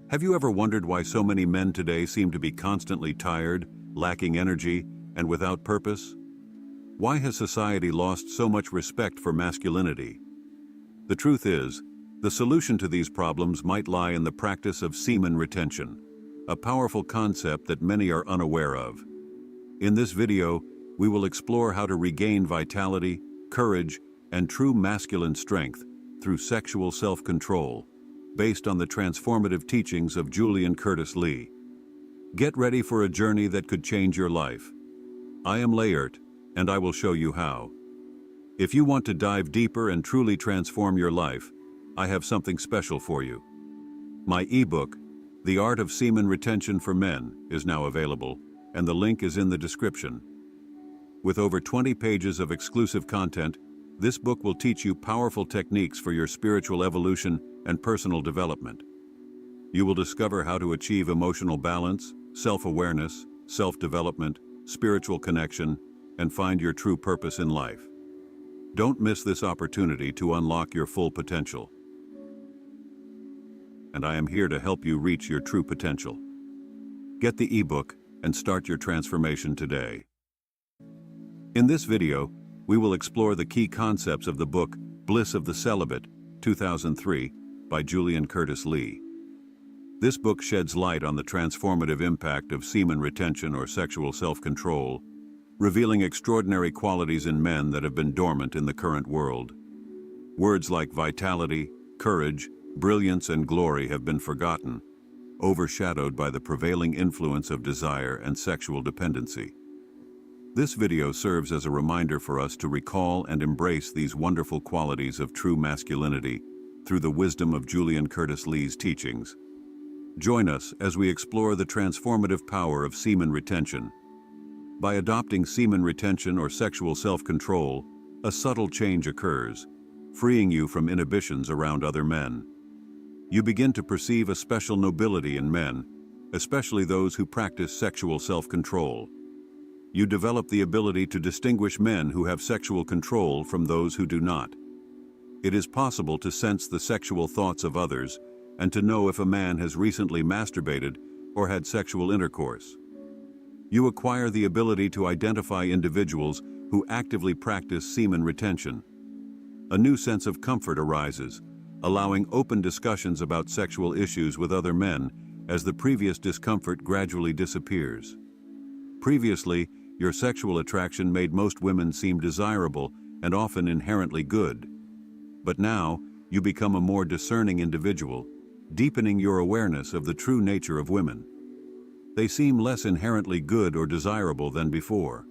Have you ever wondered why so many men today seem to be constantly tired, lacking energy, and without purpose? Why has society lost so much respect for masculinity? The truth is, the solution to these problems might lie in the practice of semen retention, a powerful concept that many are unaware of. In this video, we will explore how to regain vitality, courage, and true masculine strength through sexual self-control, based on the transformative teachings of Julian Curtis Lee. Get ready for a journey that could change your life. I am Layert, and I will show you how. If you want to dive deeper and truly transform your life, I have something special for you. My ebook, The Art of Semen Retention for Men, is now available, and the link is in the description. With over 20 pages of exclusive content, this book will teach you powerful techniques for your spiritual evolution and personal development. You will discover how to achieve emotional balance, self-awareness, self-development, spiritual connection, and find your true purpose in life. Don't miss this opportunity to unlock your full potential. And I am here to help you reach your true potential. Get the ebook and start your transformation today. In this video, we will explore the key concepts of the book Bliss of the Celibate, 2003, by Julian Curtis Lee. This book sheds light on the transformative impact of semen retention or sexual self-control, revealing extraordinary qualities in men that have been dormant in the current world. Words like vitality, courage, brilliance, and glory have been forgotten, overshadowed by the prevailing influence of desire and sexual dependency. This video serves as a reminder for us to recall and embrace these wonderful qualities of true masculinity through the wisdom of Julian Curtis Lee's teachings. Join us as we explore the transformative power of semen retention. By adopting semen retention or sexual self-control, a subtle change occurs, freeing you from inhibitions around other men. You begin to perceive a special nobility in men, especially those who practice sexual self-control. You develop the ability to distinguish men who have sexual control from those who do not. It is possible to sense the sexual thoughts of others and to know if a man has recently masturbated or had sexual intercourse. You acquire the ability to identify individuals who actively practice semen retention. A new sense of comfort arises, allowing open discussions about sexual issues with other men as the previous discomfort gradually disappears. Previously, your sexual attraction made most women seem desirable and often inherently good. But now, you become a more discerning individual, deepening your awareness of the true nature of women. They seem less inherently good or desirable than before.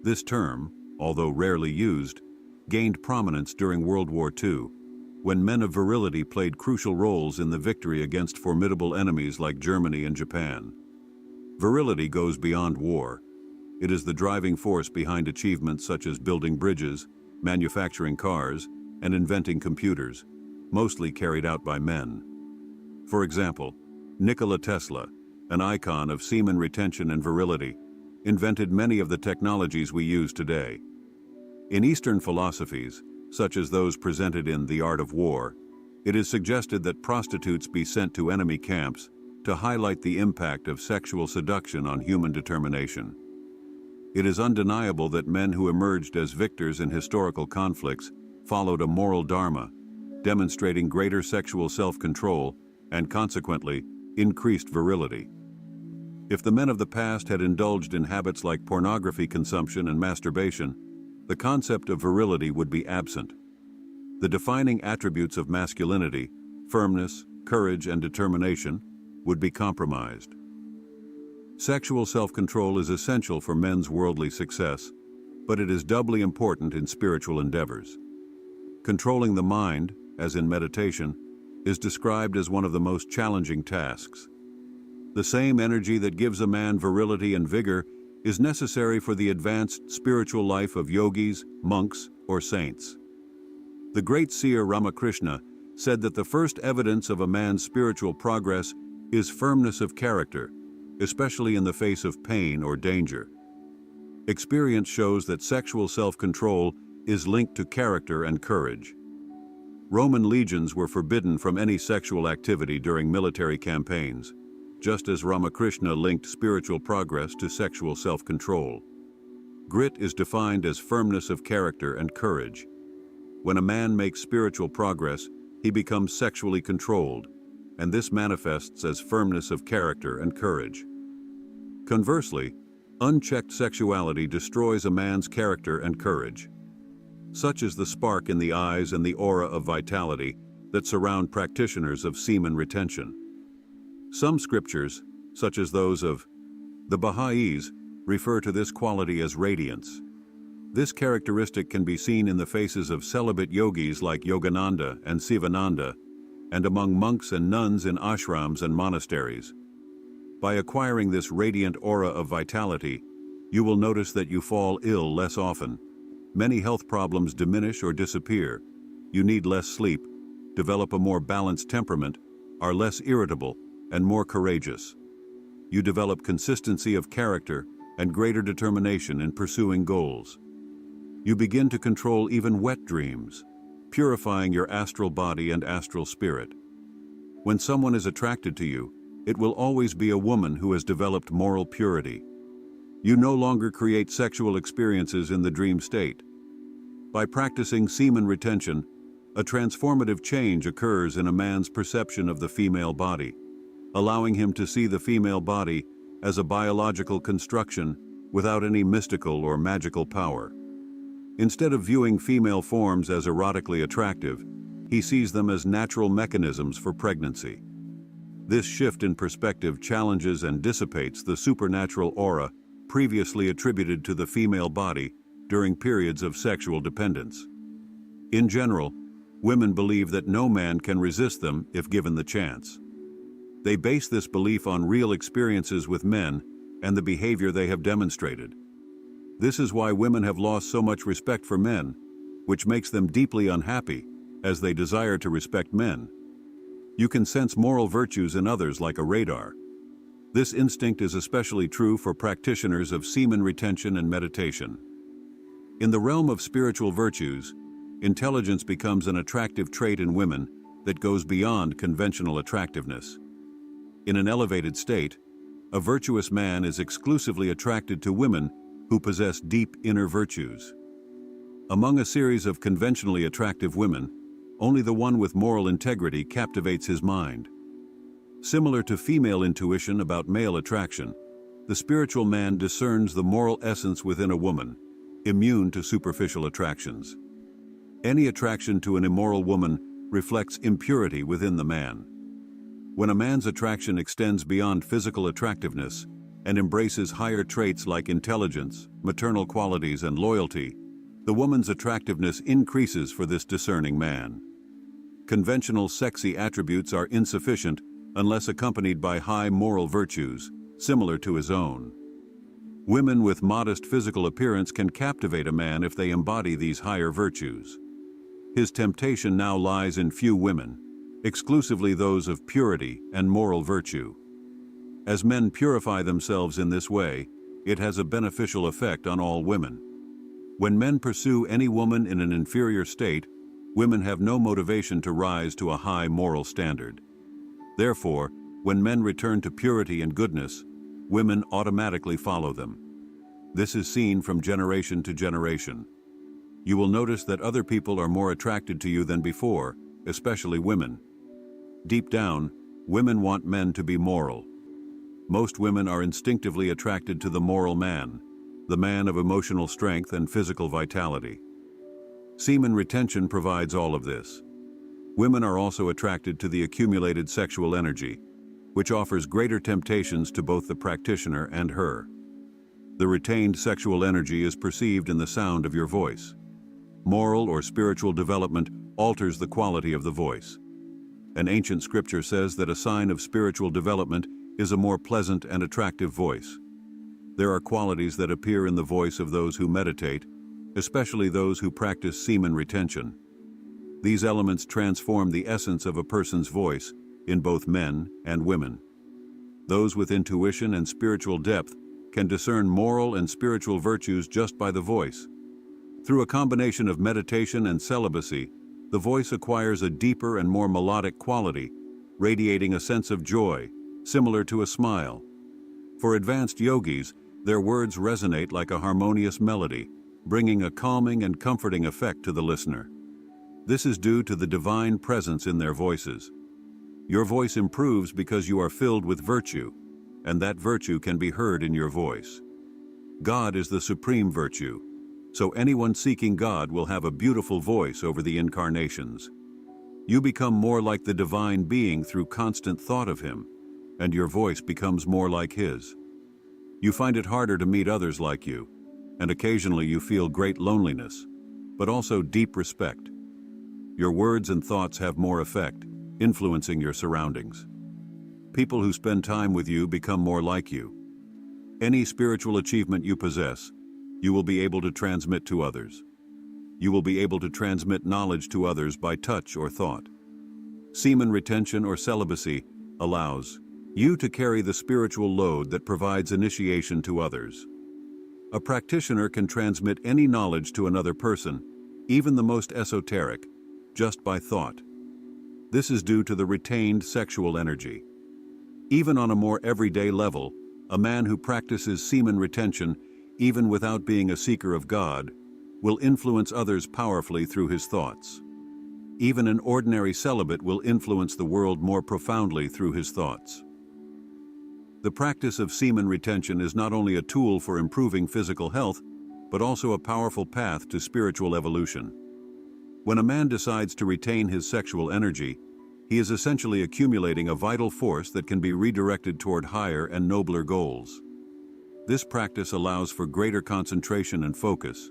This term, although rarely used, gained prominence during World War II, when men of virility played crucial roles in the victory against formidable enemies like Germany and Japan. Virility goes beyond war. It is the driving force behind achievements such as building bridges, manufacturing cars, and inventing computers, mostly carried out by men. For example, Nikola Tesla, an icon of semen retention and virility, invented many of the technologies we use today. In Eastern philosophies, such as those presented in The Art of War, it is suggested that prostitutes be sent to enemy camps to highlight the impact of sexual seduction on human determination. It is undeniable that men who emerged as victors in historical conflicts followed a moral dharma, demonstrating greater sexual self-control and, consequently, increased virility. If the men of the past had indulged in habits like pornography consumption and masturbation, the concept of virility would be absent. The defining attributes of masculinity, firmness, courage, and determination, would be compromised. Sexual self-control is essential for men's worldly success, but it is doubly important in spiritual endeavors. Controlling the mind, as in meditation, is described as one of the most challenging tasks. The same energy that gives a man virility and vigor is necessary for the advanced spiritual life of yogis, monks, or saints. The great seer Ramakrishna said that the first evidence of a man's spiritual progress is firmness of character, especially in the face of pain or danger. Experience shows that sexual self-control is linked to character and courage. Roman legions were forbidden from any sexual activity during military campaigns, just as Ramakrishna linked spiritual progress to sexual self-control. Grit is defined as firmness of character and courage. When a man makes spiritual progress, he becomes sexually controlled, and this manifests as firmness of character and courage. Conversely, unchecked sexuality destroys a man's character and courage. Such is the spark in the eyes and the aura of vitality that surround practitioners of semen retention. Some scriptures, such as those of the Baha'is, refer to this quality as radiance. This characteristic can be seen in the faces of celibate yogis like Yogananda and Sivananda, and among monks and nuns in ashrams and monasteries. By acquiring this radiant aura of vitality, you will notice that you fall ill less often. Many health problems diminish or disappear. You need less sleep, develop a more balanced temperament, are less irritable, and more courageous. You develop consistency of character and greater determination in pursuing goals. You begin to control even wet dreams, purifying your astral body and astral spirit. When someone is attracted to you, it will always be a woman who has developed moral purity. You no longer create sexual experiences in the dream state. By practicing semen retention, a transformative change occurs in a man's perception of the female body, allowing him to see the female body as a biological construction without any mystical or magical power. Instead of viewing female forms as erotically attractive, he sees them as natural mechanisms for pregnancy. This shift in perspective challenges and dissipates the supernatural aura previously attributed to the female body during periods of sexual dependence. In general, women believe that no man can resist them if given the chance. They base this belief on real experiences with men and the behavior they have demonstrated. This is why women have lost so much respect for men, which makes them deeply unhappy, as they desire to respect men. You can sense moral virtues in others like a radar. This instinct is especially true for practitioners of semen retention and meditation. In the realm of spiritual virtues, intelligence becomes an attractive trait in women that goes beyond conventional attractiveness. In an elevated state, a virtuous man is exclusively attracted to women who possess deep inner virtues. Among a series of conventionally attractive women, only the one with moral integrity captivates his mind. Similar to female intuition about male attraction, the spiritual man discerns the moral essence within a woman, immune to superficial attractions. Any attraction to an immoral woman reflects impurity within the man. When a man's attraction extends beyond physical attractiveness and embraces higher traits like intelligence, maternal qualities, and loyalty, the woman's attractiveness increases for this discerning man. Conventional sexy attributes are insufficient unless accompanied by high moral virtues, similar to his own. Women with modest physical appearance can captivate a man if they embody these higher virtues. His temptation now lies in few women, exclusively those of purity and moral virtue. As men purify themselves in this way, it has a beneficial effect on all women. When men pursue any woman in an inferior state, women have no motivation to rise to a high moral standard. Therefore, when men return to purity and goodness, women automatically follow them. This is seen from generation to generation. You will notice that other people are more attracted to you than before, especially women. Deep down, women want men to be moral. Most women are instinctively attracted to the moral man, the man of emotional strength and physical vitality. Semen retention provides all of this. Women are also attracted to the accumulated sexual energy, which offers greater temptations to both the practitioner and her. The retained sexual energy is perceived in the sound of your voice. Moral or spiritual development alters the quality of the voice. An ancient scripture says that a sign of spiritual development is a more pleasant and attractive voice. There are qualities that appear in the voice of those who meditate, especially those who practice semen retention. These elements transform the essence of a person's voice in both men and women. Those with intuition and spiritual depth can discern moral and spiritual virtues just by the voice. Through a combination of meditation and celibacy, the voice acquires a deeper and more melodic quality, radiating a sense of joy, similar to a smile. For advanced yogis, their words resonate like a harmonious melody, bringing a calming and comforting effect to the listener. This is due to the divine presence in their voices. Your voice improves because you are filled with virtue, and that virtue can be heard in your voice. God is the supreme virtue, so anyone seeking God will have a beautiful voice over the incarnations. You become more like the divine being through constant thought of Him, and your voice becomes more like His. You find it harder to meet others like you, and occasionally you feel great loneliness, but also deep respect. Your words and thoughts have more effect, influencing your surroundings. People who spend time with you become more like you. Any spiritual achievement you possess, you will be able to transmit to others. You will be able to transmit knowledge to others by touch or thought. Semen retention or celibacy allows you to carry the spiritual load that provides initiation to others. A practitioner can transmit any knowledge to another person, even the most esoteric, just by thought. This is due to the retained sexual energy. Even on a more everyday level, a man who practices semen retention, even without being a seeker of God, will influence others powerfully through his thoughts. Even an ordinary celibate will influence the world more profoundly through his thoughts. The practice of semen retention is not only a tool for improving physical health, but also a powerful path to spiritual evolution. When a man decides to retain his sexual energy, he is essentially accumulating a vital force that can be redirected toward higher and nobler goals. This practice allows for greater concentration and focus,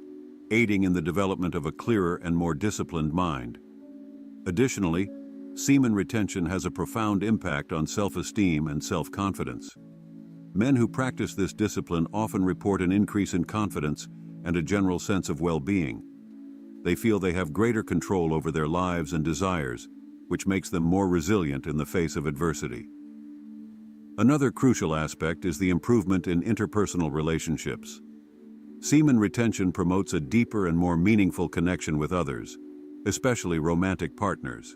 aiding in the development of a clearer and more disciplined mind. Additionally, semen retention has a profound impact on self-esteem and self-confidence. Men who practice this discipline often report an increase in confidence and a general sense of well-being. They feel they have greater control over their lives and desires, which makes them more resilient in the face of adversity. Another crucial aspect is the improvement in interpersonal relationships. Semen retention promotes a deeper and more meaningful connection with others, especially romantic partners.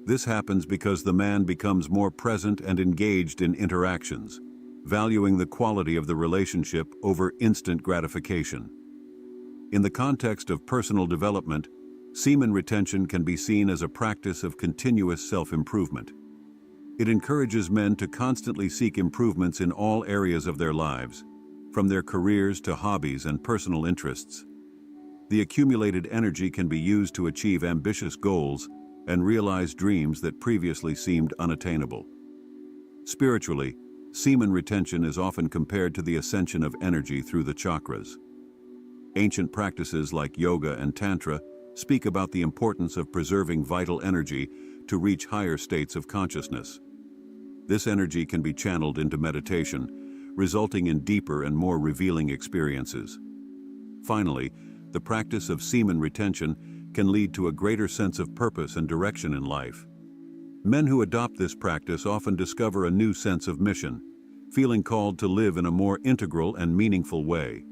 This happens because the man becomes more present and engaged in interactions, valuing the quality of the relationship over instant gratification. In the context of personal development, semen retention can be seen as a practice of continuous self-improvement. It encourages men to constantly seek improvements in all areas of their lives, from their careers to hobbies and personal interests. The accumulated energy can be used to achieve ambitious goals and realize dreams that previously seemed unattainable. Spiritually, semen retention is often compared to the ascension of energy through the chakras. Ancient practices like yoga and tantra speak about the importance of preserving vital energy to reach higher states of consciousness. This energy can be channeled into meditation, resulting in deeper and more revealing experiences. Finally, the practice of semen retention can lead to a greater sense of purpose and direction in life. Men who adopt this practice often discover a new sense of mission, feeling called to live in a more integral and meaningful way.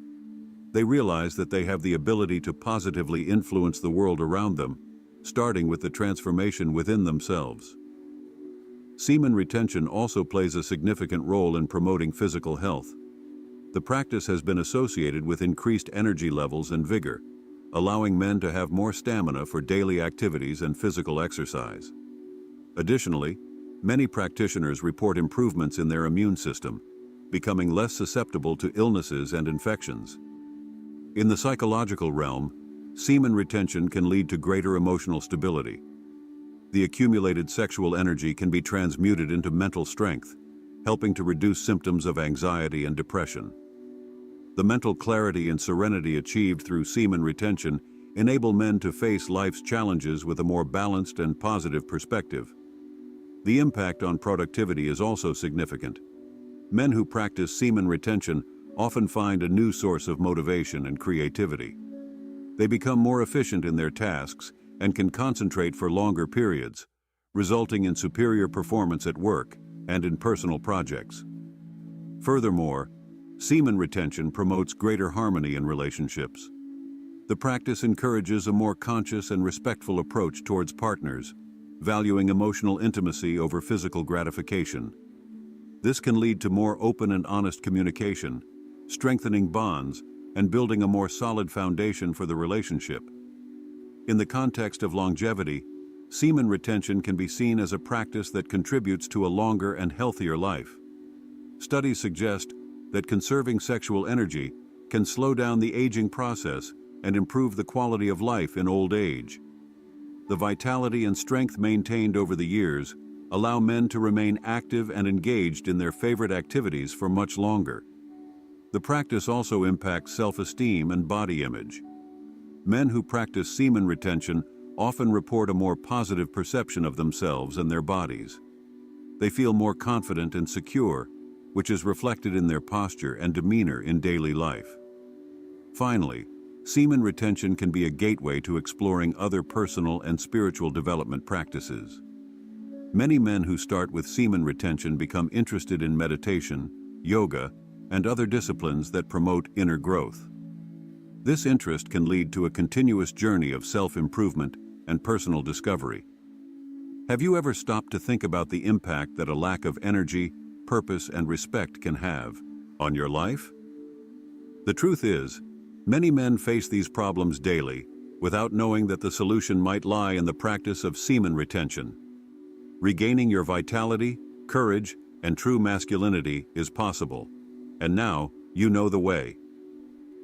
They realize that they have the ability to positively influence the world around them, starting with the transformation within themselves. Semen retention also plays a significant role in promoting physical health. The practice has been associated with increased energy levels and vigor, allowing men to have more stamina for daily activities and physical exercise. Additionally, many practitioners report improvements in their immune system, becoming less susceptible to illnesses and infections. In the psychological realm, semen retention can lead to greater emotional stability. The accumulated sexual energy can be transmuted into mental strength, helping to reduce symptoms of anxiety and depression. The mental clarity and serenity achieved through semen retention enable men to face life's challenges with a more balanced and positive perspective. The impact on productivity is also significant. Men who practice semen retention often find a new source of motivation and creativity. They become more efficient in their tasks and can concentrate for longer periods, resulting in superior performance at work and in personal projects. Furthermore, semen retention promotes greater harmony in relationships. The practice encourages a more conscious and respectful approach towards partners, valuing emotional intimacy over physical gratification. This can lead to more open and honest communication, strengthening bonds, and building a more solid foundation for the relationship. In the context of longevity, semen retention can be seen as a practice that contributes to a longer and healthier life. Studies suggest that conserving sexual energy can slow down the aging process and improve the quality of life in old age. The vitality and strength maintained over the years allow men to remain active and engaged in their favorite activities for much longer. The practice also impacts self-esteem and body image. Men who practice semen retention often report a more positive perception of themselves and their bodies. They feel more confident and secure, which is reflected in their posture and demeanor in daily life. Finally, semen retention can be a gateway to exploring other personal and spiritual development practices. Many men who start with semen retention become interested in meditation, yoga, and other disciplines that promote inner growth. This interest can lead to a continuous journey of self-improvement and personal discovery. Have you ever stopped to think about the impact that a lack of energy, purpose, and respect can have on your life? The truth is, many men face these problems daily without knowing that the solution might lie in the practice of semen retention. Regaining your vitality, courage, and true masculinity is possible. And now, you know the way.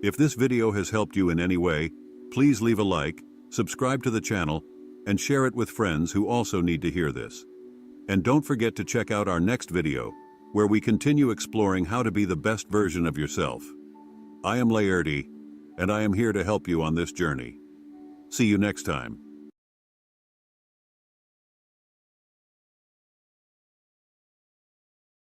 If this video has helped you in any way, please leave a like, subscribe to the channel, and share it with friends who also need to hear this. And don't forget to check out our next video, where we continue exploring how to be the best version of yourself. I am Virile, and I am here to help you on this journey. See you next time.